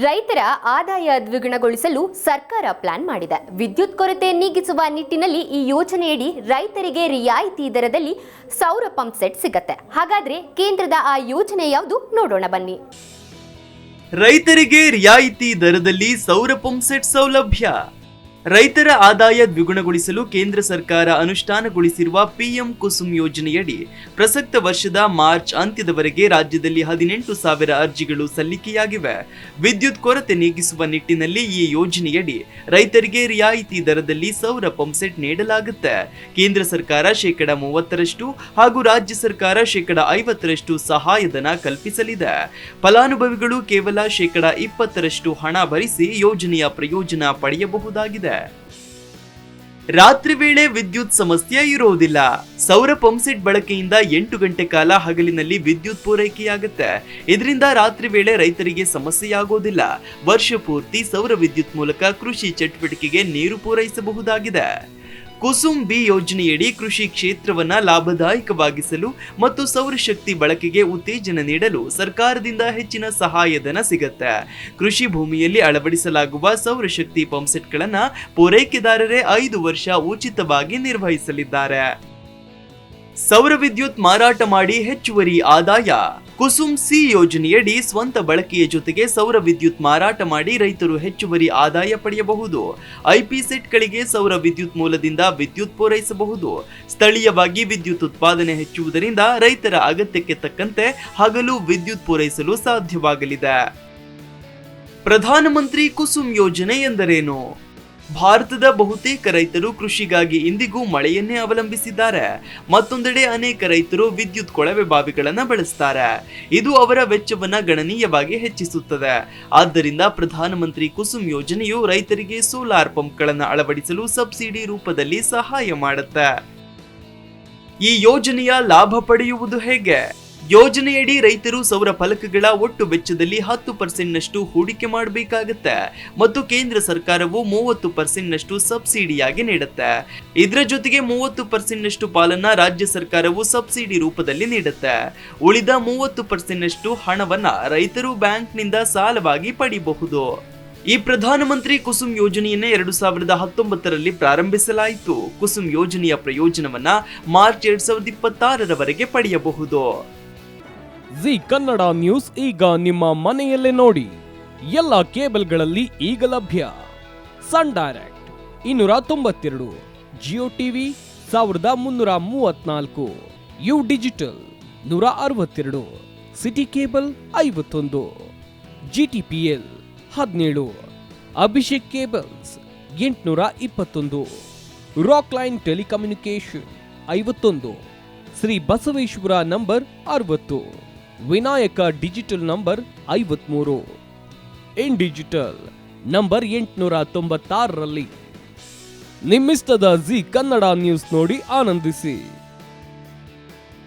ರೈತರ ಆದಾಯ ದ್ವಿಗುಣಗೊಳಿಸಲು ಸರ್ಕಾರ ಪ್ಲಾನ್ ಮಾಡಿದೆ. ವಿದ್ಯುತ್ ಕೊರತೆ ನೀಗಿಸುವ ನಿಟ್ಟಿನಲ್ಲಿ ಈ ಯೋಜನೆಯಡಿ ರೈತರಿಗೆ ರಿಯಾಯಿತಿ ದರದಲ್ಲಿ ಸೌರ ಪಂಪ್ ಸೆಟ್ ಸಿಗುತ್ತೆ. ಹಾಗಾದ್ರೆ ಕೇಂದ್ರದ ಆ ಯೋಜನೆ ಯಾವುದು ನೋಡೋಣ ಬನ್ನಿ. ರೈತರಿಗೆ ರಿಯಾಯಿತಿ ದರದಲ್ಲಿ ಸೌರ ಪಂಪ್ ಸೆಟ್ ಸೌಲಭ್ಯ. ರೈತರ ಆದಾಯ ದ್ವಿಗುಣಗೊಳಿಸಲು ಕೇಂದ್ರ ಸರ್ಕಾರ ಅನುಷ್ಠಾನಗೊಳಿಸಿರುವ ಪಿಎಂ ಕುಸುಮ್ ಯೋಜನೆಯಡಿ ಪ್ರಸಕ್ತ ವರ್ಷದ ಮಾರ್ಚ್ ಅಂತ್ಯದವರೆಗೆ ರಾಜ್ಯದಲ್ಲಿ 18,000 ಅರ್ಜಿಗಳು ಸಲ್ಲಿಕೆಯಾಗಿವೆ. ವಿದ್ಯುತ್ ಕೊರತೆ ನೀಗಿಸುವ ನಿಟ್ಟಿನಲ್ಲಿ ಈ ಯೋಜನೆಯಡಿ ರೈತರಿಗೆ ರಿಯಾಯಿತಿ ದರದಲ್ಲಿ ಸೌರ ಪಂಪ್ ಸೆಟ್ ನೀಡಲಾಗುತ್ತೆ. ಕೇಂದ್ರ ಸರ್ಕಾರ 30% ಹಾಗೂ ರಾಜ್ಯ ಸರ್ಕಾರ 50% ಸಹಾಯಧನ ಕಲ್ಪಿಸಲಿದೆ. ಫಲಾನುಭವಿಗಳು ಕೇವಲ 20% ಹಣ ಭರಿಸಿ ಯೋಜನೆಯ ಪ್ರಯೋಜನ ಪಡೆಯಬಹುದಾಗಿದೆ. ರಾತ್ರಿ ವೇಳೆ ವಿದ್ಯುತ್ ಸಮಸ್ಯೆ ಇರುವುದಿಲ್ಲ. ಸೌರ ಪಂಪ್ ಸೆಟ್ ಬಳಕೆಯಿಂದ 8 ಗಂಟೆ ಕಾಲ ಹಗಲಿನಲ್ಲಿ ವಿದ್ಯುತ್ ಪೂರೈಕೆಯಾಗುತ್ತೆ. ಇದರಿಂದ ರಾತ್ರಿ ವೇಳೆ ರೈತರಿಗೆ ಸಮಸ್ಯೆಯಾಗೋದಿಲ್ಲ. ವರ್ಷ ಪೂರ್ತಿ ಸೌರ ವಿದ್ಯುತ್ ಮೂಲಕ ಕೃಷಿ ಚಟುವಟಿಕೆಗೆ ನೀರು ಪೂರೈಸಬಹುದಾಗಿದೆ. ಕುಸುಮ್ ಬಿ ಯೋಜನೆಯಡಿ ಕೃಷಿ ಕ್ಷೇತ್ರವನ್ನ ಲಾಭದಾಯಕವಾಗಿಸಲು ಮತ್ತು ಸೌರಶಕ್ತಿ ಬಳಕೆಗೆ ಉತ್ತೇಜನ ನೀಡಲು ಸರ್ಕಾರದಿಂದ ಹೆಚ್ಚಿನ ಸಹಾಯಧನ ಸಿಗುತ್ತೆ. ಕೃಷಿ ಭೂಮಿಯಲ್ಲಿ ಅಳವಡಿಸಲಾಗುವ ಸೌರಶಕ್ತಿ ಪಂಪ್ ಸೆಟ್ಗಳನ್ನ ಪೂರೈಕೆದಾರರೇ 5 ವರ್ಷ ಉಚಿತವಾಗಿ ನಿರ್ವಹಿಸಲಿದ್ದಾರೆ. ಸೌರ ವಿದ್ಯುತ್ ಮಾರಾಟ ಮಾಡಿ ಹೆಚ್ಚುವರಿ ಆದಾಯ. ಕುಸುಮ್ ಸಿ ಯೋಜನೆಯಡಿ ಸ್ವಂತ ಬಳಕೆಯ ಜೊತೆಗೆ ಸೌರ ವಿದ್ಯುತ್ ಮಾರಾಟ ಮಾಡಿ ರೈತರು ಹೆಚ್ಚುವರಿ ಆದಾಯ ಪಡೆಯಬಹುದು. ಐಪಿ ಸೆಟ್ಗಳಿಗೆ ಸೌರ ವಿದ್ಯುತ್ ಮೂಲದಿಂದ ವಿದ್ಯುತ್ ಪೂರೈಸಬಹುದು. ಸ್ಥಳೀಯವಾಗಿ ವಿದ್ಯುತ್ ಉತ್ಪಾದನೆ ಹೆಚ್ಚುವುದರಿಂದ ರೈತರ ಅಗತ್ಯಕ್ಕೆ ತಕ್ಕಂತೆ ಹಗಲು ವಿದ್ಯುತ್ ಪೂರೈಸಲು ಸಾಧ್ಯವಾಗಲಿದೆ. ಪ್ರಧಾನಮಂತ್ರಿ ಕುಸುಮ್ ಯೋಜನೆ ಎಂದರೇನು? ಭಾರತದ ಬಹುತೇಕ ರೈತರು ಕೃಷಿಗಾಗಿ ಇಂದಿಗೂ ಮಳೆಯನ್ನೇ ಅವಲಂಬಿಸಿದ್ದಾರೆ. ಮತ್ತೊಂದೆಡೆ ಅನೇಕ ರೈತರು ವಿದ್ಯುತ್ ಕೊಳವೆ ಬಾವಿಗಳನ್ನು ಬಳಸ್ತಾರೆ. ಇದು ಅವರ ವೆಚ್ಚವನ್ನ ಗಣನೀಯವಾಗಿ ಹೆಚ್ಚಿಸುತ್ತದೆ. ಆದ್ದರಿಂದ ಪ್ರಧಾನಮಂತ್ರಿ ಕುಸುಮ್ ಯೋಜನೆಯು ರೈತರಿಗೆ ಸೋಲಾರ್ ಪಂಪ್ಗಳನ್ನು ಅಳವಡಿಸಲು ಸಬ್ಸಿಡಿ ರೂಪದಲ್ಲಿ ಸಹಾಯ ಮಾಡುತ್ತೆ. ಈ ಯೋಜನೆಯ ಲಾಭ ಪಡೆಯುವುದು ಹೇಗೆ? ಯೋಜನೆಯಡಿ ರೈತರು ಸೌರ ಫಲಕಗಳ ಒಟ್ಟು ವೆಚ್ಚದಲ್ಲಿ 10% ಹೂಡಿಕೆ ಮಾಡಬೇಕಾಗುತ್ತೆ ಮತ್ತು ಕೇಂದ್ರ ಸರ್ಕಾರವು 30% ಸಬ್ಸಿಡಿಯಾಗಿ ನೀಡುತ್ತೆ. ಇದರ ಜೊತೆಗೆ 30% ಪಾಲನ್ನ ರಾಜ್ಯ ಸರ್ಕಾರವು ಸಬ್ಸಿಡಿ ರೂಪದಲ್ಲಿ ನೀಡುತ್ತೆ. ಉಳಿದ 30% ಹಣವನ್ನ ರೈತರು ಬ್ಯಾಂಕ್ನಿಂದ ಸಾಲವಾಗಿ ಪಡೆಯಬಹುದು. ಈ ಪ್ರಧಾನಮಂತ್ರಿ ಕುಸುಮ್ ಯೋಜನೆಯನ್ನೇ 2019ರಲ್ಲಿ ಪ್ರಾರಂಭಿಸಲಾಯಿತು. ಕುಸುಮ್ ಯೋಜನೆಯ ಪ್ರಯೋಜನವನ್ನ ಮಾರ್ಚ್ 2026ರವರೆಗೆ ಪಡೆಯಬಹುದು. ಜಿ ಕನ್ನಡ ನ್ಯೂಸ್ ಈಗ ನಿಮ್ಮ ಮನೆಯಲ್ಲೇ ನೋಡಿ. ಎಲ್ಲ ಕೇಬಲ್ಗಳಲ್ಲಿ ಈಗ ಲಭ್ಯ. Sun Direct 292, Jio TV 1334, U digital 162, city cable 51, GTPL 17, Abhishek cables 821, rock line telecommunication 51, Shri Basaveshwara number 60, Vinayaka digital number 53, in digital number 896ರಲ್ಲಿ ನಿಮ್ಮಿಸ್ತದ ಜಿ ಕನ್ನಡ ನ್ಯೂಸ್ ನೋಡಿ ಆನಂದಿಸಿ.